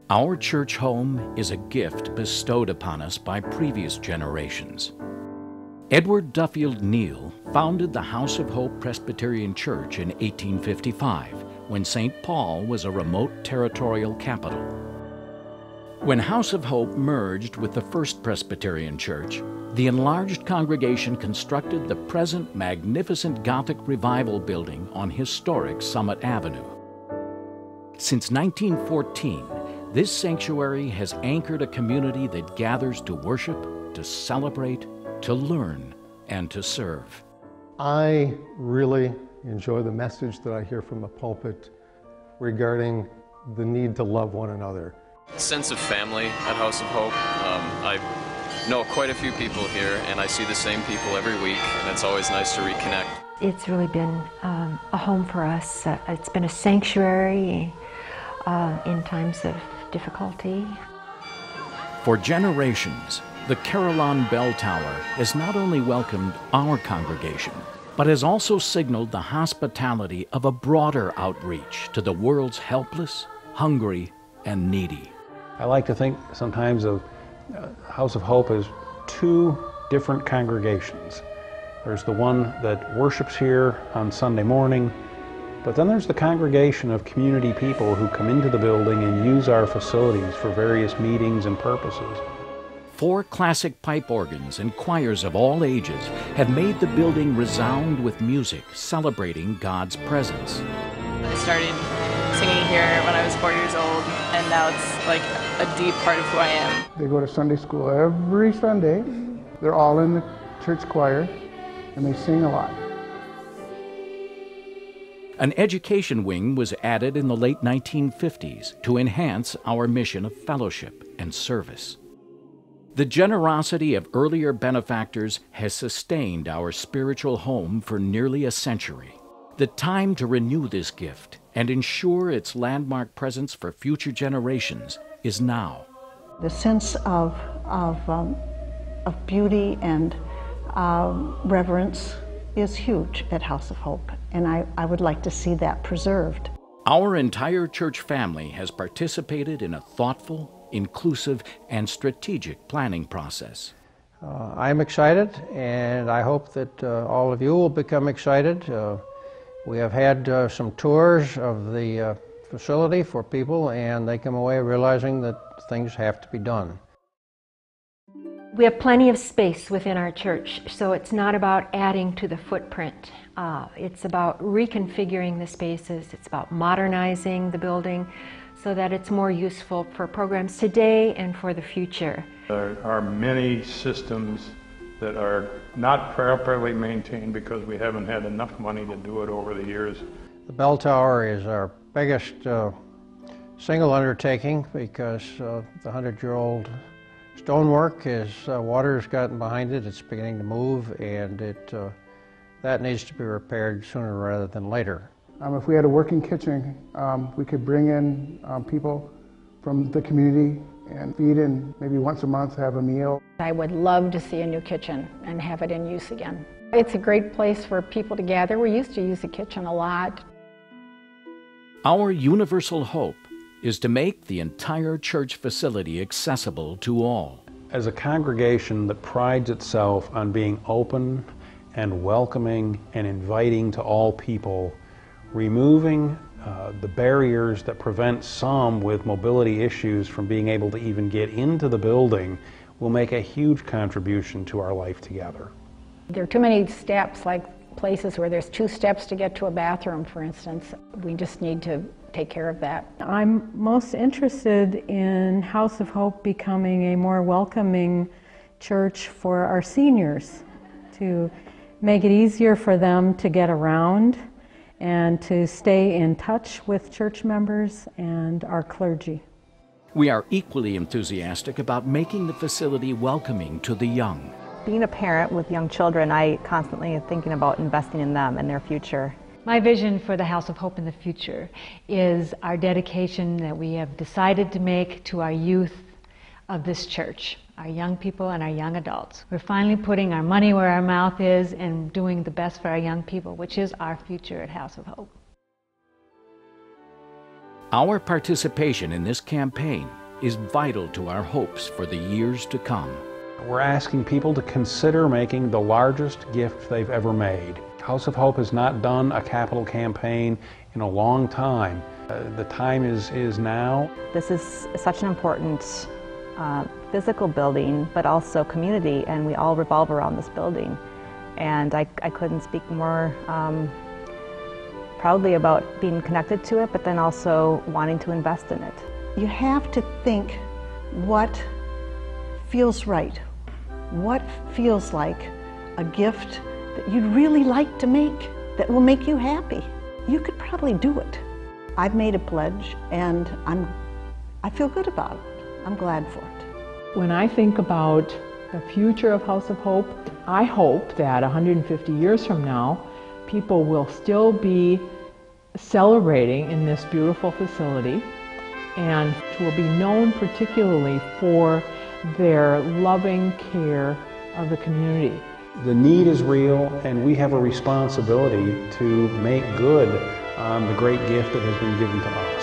Our church home is a gift bestowed upon us by previous generations. Edward Duffield Neal founded the House of Hope Presbyterian Church in 1855, when St. Paul was a remote territorial capital. When House of Hope merged with the First Presbyterian Church, the enlarged congregation constructed the present magnificent Gothic Revival building on historic Summit Avenue. Since 1914, this sanctuary has anchored a community that gathers to worship, to celebrate, to learn, and to serve. I really enjoy the message that I hear from the pulpit regarding the need to love one another. Sense of family at House of Hope. I know quite a few people here, and I see the same people every week, and it's always nice to reconnect. It's really been a home for us. It's been a sanctuary in times of difficulty. For generations, the Carillon Bell Tower has not only welcomed our congregation, but has also signaled the hospitality of a broader outreach to the world's helpless, hungry, and needy. I like to think sometimes of House of Hope as two different congregations. There's the one that worships here on Sunday morning, but then there's the congregation of community people who come into the building and use our facilities for various meetings and purposes. 4 classic pipe organs and choirs of all ages have made the building resound with music celebrating God's presence. I started singing here when I was 4 years old, and now it's like a deep part of who I am. They go to Sunday school every Sunday. They're all in the church choir, and they sing a lot. An education wing was added in the late 1950s to enhance our mission of fellowship and service. The generosity of earlier benefactors has sustained our spiritual home for nearly a century. The time to renew this gift and ensure its landmark presence for future generations is now. The sense of beauty and reverence is huge at House of Hope, and I would like to see that preserved. Our entire church family has participated in a thoughtful, inclusive, and strategic planning process. I'm excited, and I hope that all of you will become excited. We have had some tours of the facility for people, and they come away realizing that things have to be done. We have plenty of space within our church, so it's not about adding to the footprint. It's about reconfiguring the spaces. It's about modernizing the building so that it's more useful for programs today and for the future. There are many systems that are not properly maintained because we haven't had enough money to do it over the years. The bell tower is our biggest single undertaking because the 100-year-old stonework is water's gotten behind it. It's beginning to move, and that needs to be repaired sooner rather than later. If we had a working kitchen, we could bring in people from the community and feed in maybe once a month, have a meal. I would love to see a new kitchen and have it in use again. It's a great place for people to gather. We used to use the kitchen a lot. Our universal hope is to make the entire church facility accessible to all. As a congregation that prides itself on being open and welcoming and inviting to all people, removing the barriers that prevent some with mobility issues from being able to even get into the building will make a huge contribution to our life together. There are too many steps, like places where there's 2 steps to get to a bathroom, for instance. We just need to take care of that. I'm most interested in House of Hope becoming a more welcoming church for our seniors, to make it easier for them to get around and to stay in touch with church members and our clergy. We are equally enthusiastic about making the facility welcoming to the young. Being a parent with young children, I constantly am thinking about investing in them and their future. My vision for the House of Hope in the future is our dedication that we have decided to make to our youth of this church, our young people and our young adults. We're finally putting our money where our mouth is and doing the best for our young people, which is our future at House of Hope. Our participation in this campaign is vital to our hopes for the years to come. We're asking people to consider making the largest gift they've ever made. House of Hope has not done a capital campaign in a long time. The time is now. This is such an important physical building, but also community, and we all revolve around this building. And I couldn't speak more proudly about being connected to it, but then also wanting to invest in it. You have to think what feels right, what feels like a gift that you'd really like to make that will make you happy. You could probably do it. I've made a pledge and I feel good about it. I'm glad for it. When I think about the future of House of Hope, I hope that 150 years from now, people will still be celebrating in this beautiful facility and will be known particularly for their loving care of the community. The need is real, and we have a responsibility to make good on the great gift that has been given to us.